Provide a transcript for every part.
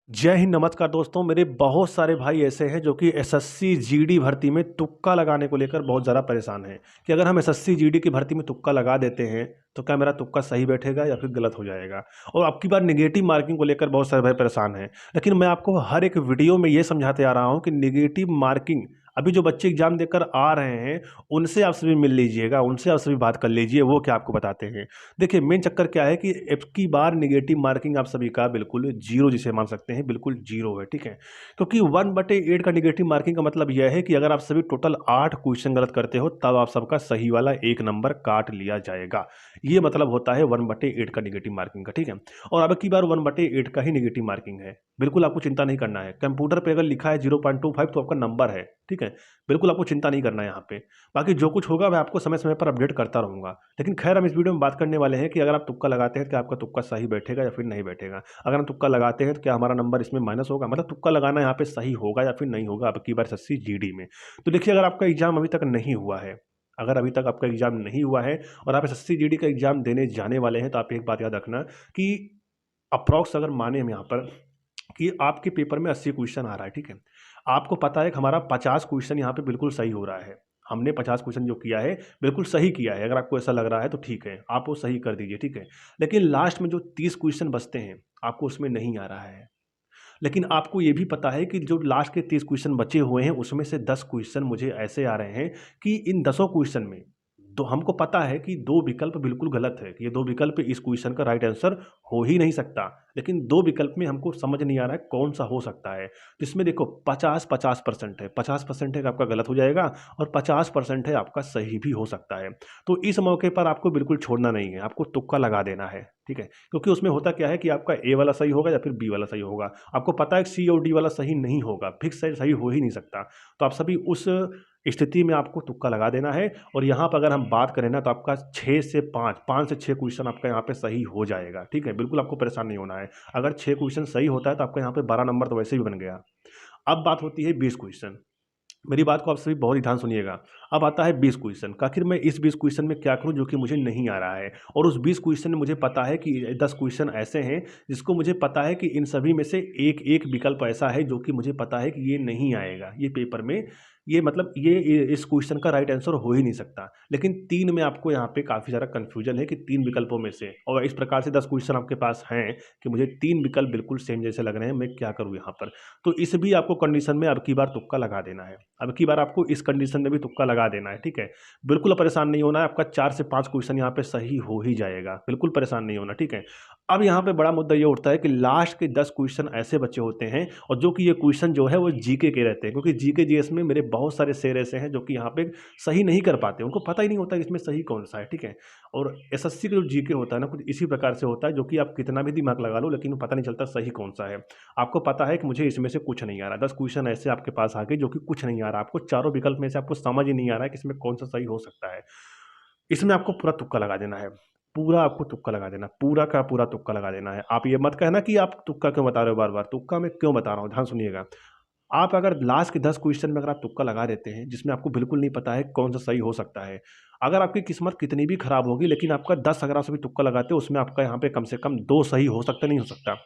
जय हिंद, नमस्कार दोस्तों। मेरे बहुत सारे भाई ऐसे हैं जो कि एसएससी जीडी भर्ती में तुक्का लगाने को लेकर बहुत ज़्यादा परेशान हैं कि अगर हम एसएससी जीडी की भर्ती में तुक्का लगा देते हैं तो क्या मेरा तुक्का सही बैठेगा या फिर गलत हो जाएगा। और अब की बार नेगेटिव मार्किंग को लेकर बहुत सारे भाई परेशान हैं, लेकिन मैं आपको हर एक वीडियो में ये समझाते आ रहा हूँ कि नेगेटिव मार्किंग अभी जो बच्चे एग्जाम देकर आ रहे हैं उनसे आप सभी मिल लीजिएगा, उनसे आप सभी बात कर लीजिए, वो क्या आपको बताते हैं। देखिए, मेन चक्कर क्या है कि अब की बार नेगेटिव मार्किंग आप सभी का बिल्कुल जीरो जिसे मान सकते हैं, बिल्कुल जीरो है, ठीक है। क्योंकि 1/8 का नेगेटिव मार्किंग का मतलब यह है कि अगर आप सभी टोटल 8 क्वेश्चन गलत करते हो तब आप सबका सही वाला 1 नंबर काट लिया जाएगा। ये मतलब होता है 1/8 का नेगेटिव मार्किंग का, ठीक है। और अब की बार 1/8 का ही नेगेटिव मार्किंग है। बिल्कुल आपको चिंता नहीं करना है। कंप्यूटर पे अगर लिखा है 0.25 तो आपका नंबर है, ठीक है। बिल्कुल आपको चिंता नहीं करना है यहाँ पे। बाकी जो कुछ होगा मैं आपको समय समय पर अपडेट करता रहूँगा। लेकिन खैर, हम इस वीडियो में बात करने वाले हैं कि अगर आप तुक्का लगाते हैं तो क्या आपका तुक्का सही बैठेगा या फिर नहीं बैठेगा। अगर हम तुक्का लगाते हैं तो क्या हमारा नंबर इसमें माइनस होगा, मतलब तुक्का लगाना यहाँ पे सही होगा या फिर नहीं होगा अब की बार एसएससी जीडी में। तो देखिए, अगर आपका एग्जाम अभी तक नहीं हुआ है, अगर अभी तक आपका एग्जाम नहीं हुआ है और आप एसएससी जीडी का एग्जाम देने जाने वाले हैं तो आप एक बात याद रखना कि अप्रॉक्स अगर माने हम यहाँ पर कि आपके पेपर में 80 क्वेश्चन आ रहा है, ठीक है। आपको पता है कि हमारा 50 क्वेश्चन यहाँ पे बिल्कुल सही हो रहा है। हमने 50 क्वेश्चन जो किया है बिल्कुल सही किया है। अगर आपको ऐसा लग रहा है तो ठीक है, आप वो सही कर दीजिए, ठीक है। लेकिन लास्ट में जो 30 क्वेश्चन बचते हैं आपको उसमें नहीं आ रहा है। लेकिन आपको ये भी पता है कि जो लास्ट के 30 क्वेश्चन बचे हुए हैं उसमें से 10 क्वेश्चन मुझे ऐसे आ रहे हैं कि इन 10 क्वेश्चन में तो हमको पता है कि 2 विकल्प बिल्कुल गलत है कि ये 2 विकल्प इस क्वेश्चन का राइट आंसर हो ही नहीं सकता। लेकिन 2 विकल्प में हमको समझ नहीं आ रहा है कौन-सा हो सकता है। जिसमें देखो 50-50% है। 50% है कि आपका गलत हो जाएगा और 50% है आपका सही भी हो सकता है। तो इस मौके पर आपको बिल्कुल छोड़ना नहीं है, आपको तुक्का लगा देना है, ठीक है। क्योंकि उसमें होता क्या है कि आपका ए वाला सही होगा या फिर बी वाला सही होगा। आपको पता है कि सी और डी वाला सही नहीं होगा, फिक्स सही हो ही नहीं सकता। तो आप सभी उस स्थिति में आपको तुक्का लगा देना है। और यहाँ पर अगर हम बात करें ना तो आपका 6 से 5, 5 से 6 क्वेश्चन आपका यहाँ पे सही हो जाएगा, ठीक है। बिल्कुल आपको परेशान नहीं होना है। अगर 6 क्वेश्चन सही होता है तो आपका यहाँ पे 12 नंबर तो वैसे ही बन गया। अब बात होती है 20 क्वेश्चन। मेरी बात को आप सभी बहुत ही ध्यान सुनिएगा। अब आता है 20 क्वेश्चन का, आखिर मैं इस 20 क्वेश्चन में क्या करूँ जो कि मुझे नहीं आ रहा है। और उस 20 क्वेश्चन में मुझे पता है कि 10 क्वेश्चन ऐसे हैं जिसको मुझे पता है कि इन सभी में से एक एक विकल्प ऐसा है जो कि मुझे पता है कि ये नहीं आएगा ये पेपर में। ये मतलब ये इस क्वेश्चन का राइट आंसर हो ही नहीं सकता। लेकिन 3 में आपको यहाँ पे काफ़ी ज़्यादा कन्फ्यूजन है कि 3 विकल्पों में से, और इस प्रकार से 10 क्वेश्चन आपके पास हैं कि मुझे 3 विकल्प बिल्कुल सेम जैसे लग रहे हैं, मैं क्या करूँ यहाँ पर। तो इस भी आपको कंडीशन में अब की बार तुक्का लगा देना है। अब की बार आपको इस कंडीशन में भी तुक्का लगा देना है, ठीक है। बिल्कुल परेशान नहीं होना है, आपका 4 से 5 क्वेश्चन यहाँ पे सही हो ही जाएगा, बिल्कुल परेशान नहीं होना, ठीक है। अब यहाँ पे बड़ा मुद्दा ये उठता है कि लास्ट के 10 क्वेश्चन ऐसे बचे होते हैं और जो कि ये क्वेश्चन जो है वो जीके के रहते हैं, क्योंकि जीके जीएस में मेरे बहुत सारे शेर ऐसे हैं जो कि यहाँ पे सही नहीं कर पाते, उनको पता ही नहीं होता कि इसमें सही कौन सा है, ठीक है। और एसएससी का जो जीके होता है ना, कुछ इसी प्रकार से होता है जो कि आप कितना भी दिमाग लगा लो लेकिन पता नहीं चलता सही कौन सा है। आपको पता है कि मुझे इसमें से कुछ नहीं आ रहा, 10 क्वेश्चन ऐसे आपके पास आ गए जो कि कुछ नहीं आ रहा, आपको चारों विकल्प में से आपको समझ ही नहीं आ रहा है कि इसमें कौन सा सही हो सकता है। इसमें आपको पूरा तुक्का लगा देना है। पूरा आपको तुक्का लगा देना, पूरा का पूरा तुक्का लगा देना है। आप ये मत कहना कि आप तुक्का क्यों बता रहे हो बार-बार, तुक्का मैं क्यों बता रहा हूँ, ध्यान सुनिएगा। आप अगर लास्ट के 10 क्वेश्चन में अगर आप तुक्का लगा देते हैं, जिसमें आपको बिल्कुल नहीं पता है कौन सा सही हो सकता है। अगर आपकी किस्मत कितनी भी खराब होगी लेकिन आपका 10 अगर आप सभी तुक्का लगाते हो उसमें आपका यहाँ पे कम से कम 2 सही हो सकता है, नहीं हो सकता।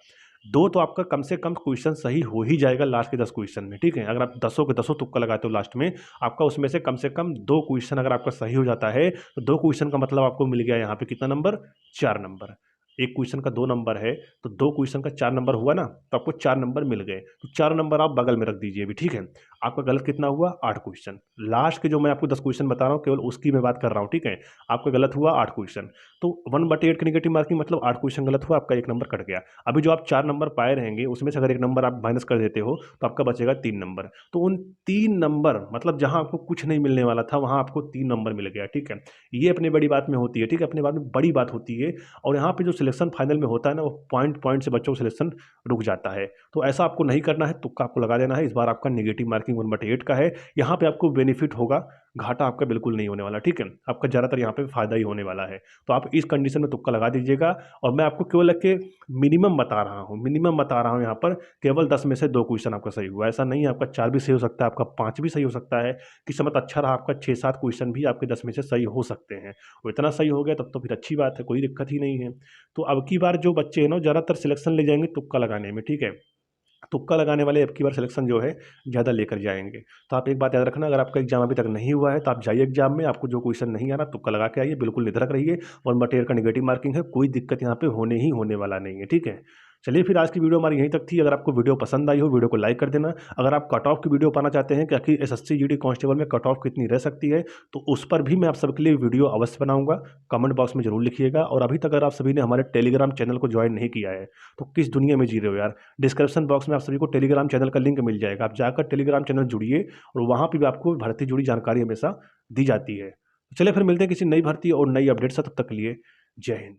2 तो आपका कम से कम क्वेश्चन सही हो ही जाएगा लास्ट के 10 क्वेश्चन में, ठीक है। अगर आप दसों के दसों तुक्का लगाते हो लास्ट में, आपका उसमें से कम 2 क्वेश्चन अगर आपका सही हो जाता है, तो 2 क्वेश्चन का मतलब आपको मिल गया यहाँ पे कितना नंबर? 4 नंबर। 1 क्वेश्चन का 2 नंबर है, तो 2 क्वेश्चन का 4 नंबर हुआ ना, तो आपको 4 नंबर मिल गए। तो 4 नंबर आप बगल में रख दीजिए अभी, ठीक है। आपका गलत कितना हुआ? 8 क्वेश्चन। लास्ट के जो मैं आपको 10 क्वेश्चन बता रहा हूँ केवल उसकी मैं बात कर रहा हूँ, ठीक है। आपका गलत हुआ 8 क्वेश्चन। तो 1/8 की नेगेटिव मार्किंग मतलब 8 क्वेश्चन गलत हुआ, आपका 1 नंबर कट गया। अभी जो आप 4 नंबर पाए रहेंगे उसमें से अगर 1 नंबर आप माइनस कर देते हो तो आपका बचेगा 3 नंबर। तो उन 3 नंबर मतलब जहाँ आपको कुछ नहीं मिलने वाला था वहाँ आपको 3 नंबर मिल गया, ठीक है। ये अपनी बड़ी बात में होती है, ठीक है, अपनी बात में बड़ी बात होती है। और यहाँ पे जो सिलेक्शन फाइनल में होता है ना, वो पॉइंट पॉइंट से बच्चों का सिलेक्शन रुक जाता है। तो ऐसा आपको नहीं करना है, तुक्का आपको लगा देना है। इस बार आपका नेगेटिव मार्किंग 1/8 का है। यहाँ पे आपको बेनिफिट होगा, घाटा आपका बिल्कुल नहीं होने वाला, ठीक है। आपका ज़्यादातर यहाँ पे फायदा ही होने वाला है। तो आप इस कंडीशन में तुक्का लगा दीजिएगा। और मैं आपको केवल के मिनिमम बता रहा हूँ, मिनिमम बता रहा हूँ यहाँ पर। केवल 10 में से 2 क्वेश्चन आपका सही हुआ, ऐसा नहीं है आपका 4 भी सही हो सकता है, आपका 5 भी सही हो सकता है। किस्मत अच्छा रहा आपका 6-7 क्वेश्चन भी आपके 10 में से सही हो सकते हैं। वो इतना सही हो गया तब तो फिर अच्छी बात है, कोई दिक्कत ही नहीं है। तो अब की बार जो बच्चे हैं ना ज़्यादातर सिलेक्शन ले जाएंगे तुक्का लगाने में, ठीक है। तुक्का लगाने वाले अब की बार सिलेक्शन जो है ज़्यादा लेकर जाएंगे। तो आप एक बात याद रखना, अगर आपका एग्जाम अभी तक नहीं हुआ है तो आप जाइए एग्जाम में, आपको जो क्वेश्चन नहीं आ रहा तुक्का लगा के आइए, बिल्कुल निधड़क रहिए। और मटेरियल का नेगेटिव मार्किंग है, कोई दिक्कत यहाँ पे होने ही होने वाला नहीं है, ठीक है। चलिए फिर आज की वीडियो हमारी यहीं तक थी। अगर आपको वीडियो पसंद आई हो, वीडियो को लाइक कर देना। अगर आप कट ऑफ की वीडियो पाना चाहते हैं कि आखिर एसएससी जीडी कांस्टेबल में कट ऑफ कितनी रह सकती है, तो उस पर भी मैं आप सबके लिए वीडियो अवश्य बनाऊंगा। कमेंट बॉक्स में जरूर लिखिएगा। और अभी तक अगर आप सभी ने हमारे टेलीग्राम चैनल को ज्वाइन नहीं किया है तो किस दुनिया में जी रहे हो यार। डिस्क्रिप्शन बॉक्स में आप सभी को टेलीग्राम चैनल का लिंक मिल जाएगा, आप जाकर टेलीग्राम चैनल जुड़िए और वहाँ पर भी आपको भर्ती जुड़ी जानकारी हमेशा दी जाती है। चलिए फिर मिलते हैं किसी नई भर्ती और नई अपडेट से, तब तक के लिए जय हिंद।